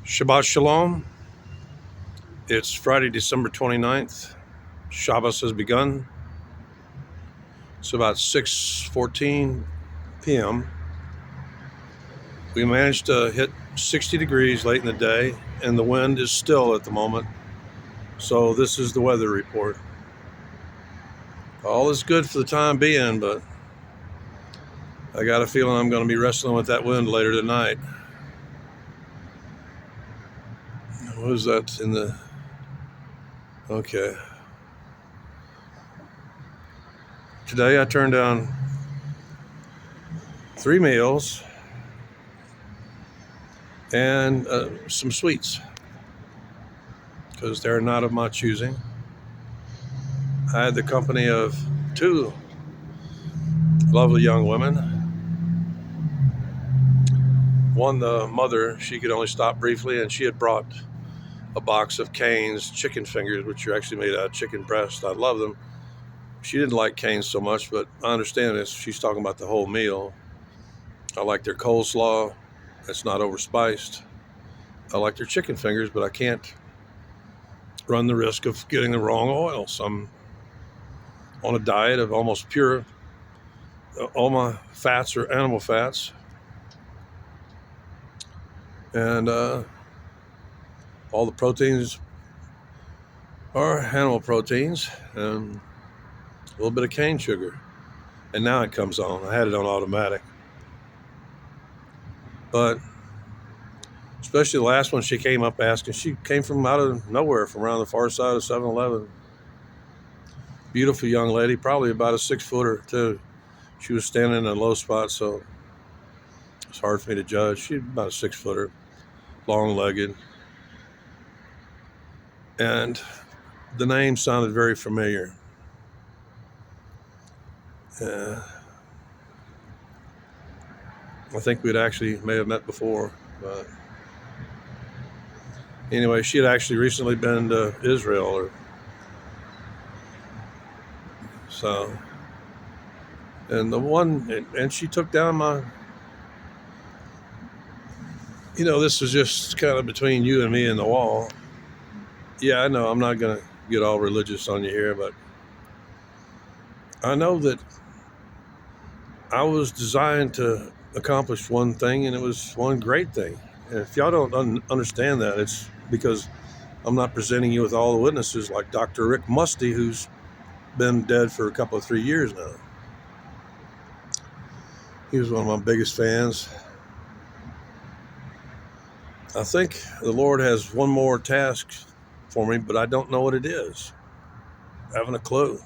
Shabbat Shalom. It's Friday, December 29th. Shabbos has begun. It's about 6:14 p.m. We managed to hit 60 degrees late in the day, and the wind is still at the moment. So this is the weather report. All is good for the time being, but I got a feeling I'm going to be wrestling with that wind later tonight. What is that in the... Okay. Today I turned down 3 meals and some sweets because they're not of my choosing. I had the company of 2 lovely young women. One, the mother, she could only stop briefly, and she had brought a box of Cane's chicken fingers, which are actually made out of chicken breast. I love them. She didn't like Cane's so much, but I understand this. She's talking about the whole meal. I like their coleslaw. It's not overspiced. I like their chicken fingers, but I can't run the risk of getting the wrong oil. So I'm on a diet of almost pure, all my fats are animal fats. And all the proteins are animal proteins and a little bit of cane sugar. And now it comes on. I had it on automatic. But especially the last one, she came up asking. She came from out of nowhere, from around the far side of 7-Eleven. Beautiful young lady, probably about a 6-footer too. She was standing in a low spot, so it's hard for me to judge. She's about a 6-footer, long-legged. And the name sounded very familiar. I think we'd actually may have met before, but anyway, she had actually recently been to Israel, and the one, and she took down my, this is just kind of between you and me and the wall. Yeah, I know I'm not going to get all religious on you here, but I know that I was designed to accomplish one thing, and it was one great thing. And if y'all don't understand that, it's because I'm not presenting you with all the witnesses like Dr. Rick Musty, who's been dead for a couple of 3 years now. He was one of my biggest fans. I think the Lord has one more task for me, but I don't know what it is. I haven't a clue.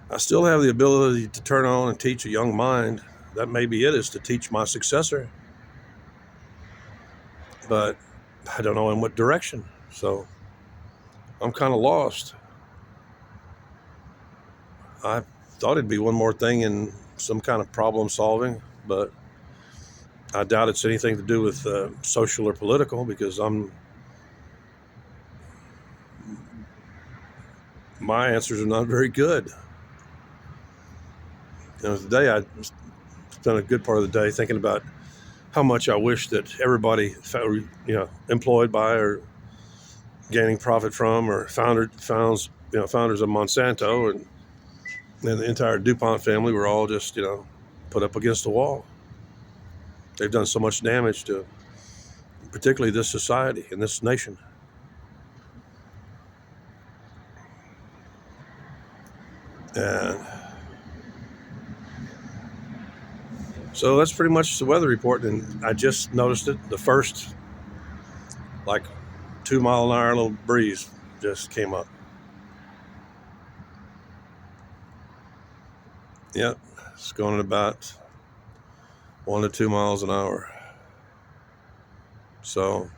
I still have the ability to turn on and teach a young mind. That maybe it is to teach my successor. But I don't know in what direction. So I'm kind of lost. I thought it'd be one more thing in some kind of problem solving, but I doubt it's anything to do with social or political, because my answers are not very good. Today I spent a good part of the day thinking about how much I wish that everybody, employed by or gaining profit from or founders of Monsanto and the entire DuPont family were all just, put up against the wall. They've done so much damage to particularly this society and this nation. And so that's pretty much the weather report. And I just noticed it. The first 2-mile-an-hour little breeze just came up. Yep, it's going at about 1 to 2 miles an hour. So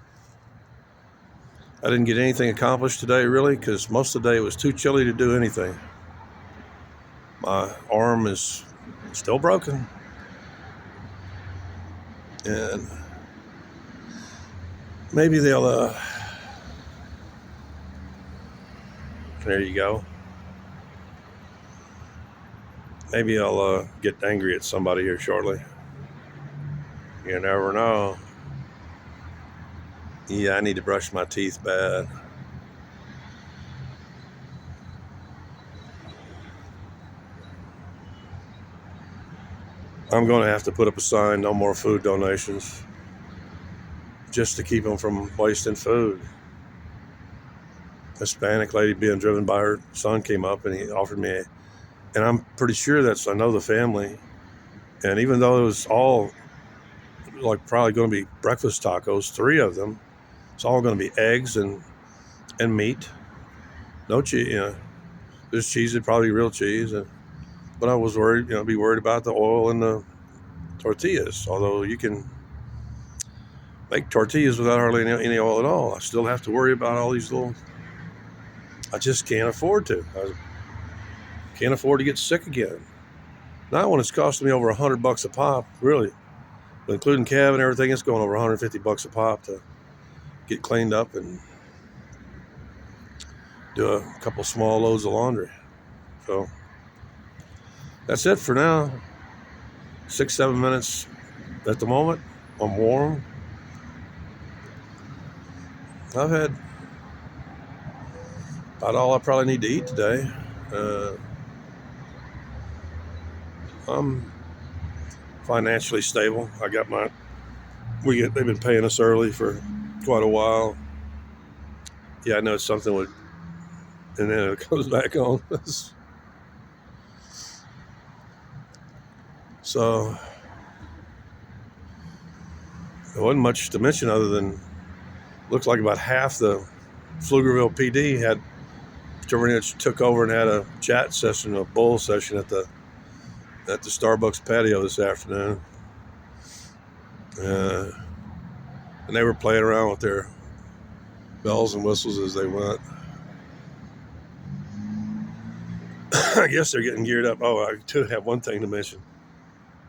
I didn't get anything accomplished today, really, because most of the day it was too chilly to do anything. My arm is still broken. And maybe they'll, there you go. Maybe I'll get angry at somebody here shortly. You never know. Yeah, I need to brush my teeth bad. I'm going to have to put up a sign, no more food donations, just to keep them from wasting food. Hispanic lady being driven by her son came up and he offered me, and I'm pretty sure I know the family. And even though it was all like probably going to be breakfast tacos, 3 of them, it's all going to be eggs and meat. No cheese, there's cheese, probably real cheese. But I was worried, be worried about the oil and the tortillas. Although you can make tortillas without hardly any oil at all, I still have to worry about all these little. I just can't afford to. I can't afford to get sick again. Not when it's costing me over $100 a pop, really. But including cab and everything, it's going over $150 a pop to get cleaned up and do a couple small loads of laundry. So that's it for now. 6-7 minutes at the moment. I'm warm. I've had about all I probably need to eat today. I'm financially stable. They've been paying us early for quite a while. Yeah, I know it's something with, and then it comes back on. So there wasn't much to mention other than looks like about half the Pflugerville PD took over and had a chat session, a bull session at the Starbucks patio this afternoon. And they were playing around with their bells and whistles as they went. I guess they're getting geared up. Oh, I did have one thing to mention.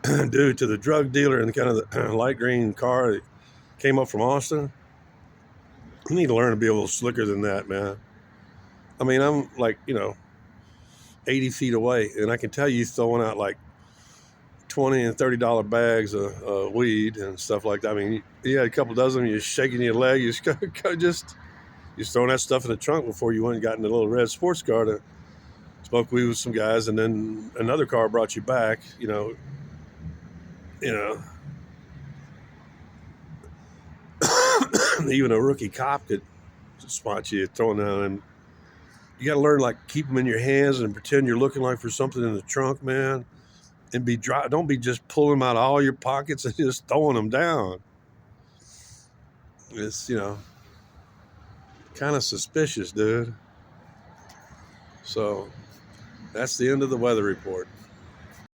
Due to the drug dealer in kind of the light green car that came up from Austin, you need to learn to be a little slicker than that, man. I mean, I'm like, 80 feet away, and I can tell you throwing out like $20 and $30 bags of weed and stuff like that. I mean, you had a couple dozen, you're shaking your leg, you're just throwing that stuff in the trunk before you went and got in the little red sports car to smoke weed with some guys, and then another car brought you back. Even a rookie cop could spot you throwing down, and you got to learn, like, keep them in your hands and pretend you're looking like for something in the trunk, man, and be dry. Don't be just pulling them out of all your pockets and just throwing them down. It's kind of suspicious, dude. So that's the end of the weather report.